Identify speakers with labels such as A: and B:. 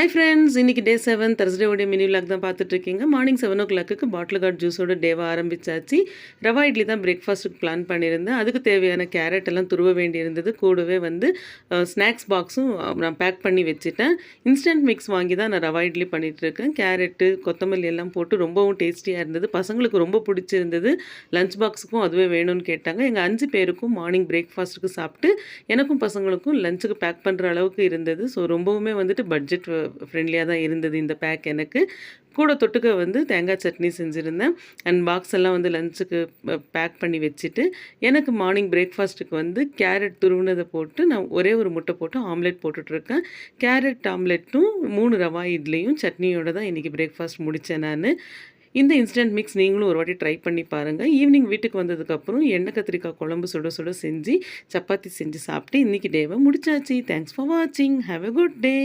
A: Hi friends, இன்னைக்கு டே 7 தர்ஸ்டேவோடைய mini vlog தான் பார்த்துட்ருக்கீங்க. மார்னிங் 7:00க்கு பாட்டில் கார்ட் ஜூஸோட டேவை ஆரம்பிச்சாச்சு. ரவா இட்லி தான் பிரேக்ஃபாஸ்ட்டுக்கு பிளான் பண்ணியிருந்தேன். அதுக்கு தேவையான கேரட் எல்லாம் துருவ வேண்டியிருந்தது. கூடவே ஸ்நாக்ஸ் பாக்ஸும் நான் பேக் பண்ணி வச்சுட்டேன். இன்ஸ்டன்ட் மிக்ஸ் வாங்கி தான் நான் ரவா இட்லி பண்ணிகிட்ருக்கேன். கேரட்டு, கொத்தமல்லி எல்லாம் போட்டு ரொம்பவும் டேஸ்டியாக இருந்தது. பசங்களுக்கு ரொம்ப பிடிச்சிருந்தது. லஞ்ச் பாக்ஸுக்கும் அதுவே வேணும்னு கேட்டாங்க. எங்கள் 5 பேருக்கும் மார்னிங் பிரேக்ஃபாஸ்ட்டுக்கு சாப்பிட்டு எனக்கும் பசங்களுக்கும் லஞ்சுக்கு பேக் பண்ணுற அளவுக்கு இருந்தது. ஸோ ரொம்பவுமே பட்ஜெட் ஃப்ரெண்ட்லியாக தான் இருந்தது இந்த பேக் எனக்கு. கூட தொட்டுக்க தேங்காய் சட்னி செஞ்சுருந்தேன். அண்ட் பாக்ஸ் எல்லாம் லஞ்சுக்கு பேக் பண்ணி வச்சுட்டு எனக்கு மார்னிங் பிரேக்ஃபாஸ்ட்டுக்கு கேரட் துருவினதை போட்டு நான் ஒரே ஒரு முட்டை போட்டு ஆம்லெட் போட்டுட்ருக்கேன். கேரட் ஆம்லெட்டும் 3 ரவா இட்லியும் சட்னியோடு தான் இன்றைக்கி பிரேக்ஃபாஸ்ட் முடித்தேன் நான். இந்த இன்ஸ்டன்ட் மிக்ஸ் நீங்களும் ஒரு வாட்டி ட்ரை பண்ணி பாருங்கள். ஈவினிங் வீட்டுக்கு வந்ததுக்கப்புறம் எண்ணெய் கத்திரிக்காய் குழம்பு சுட சுட செஞ்சு சப்பாத்தி செஞ்சு சாப்பிட்டு இன்றைக்கி டேவை முடிச்சாச்சு. தேங்க்ஸ் ஃபார் வாட்சிங். Have a good day.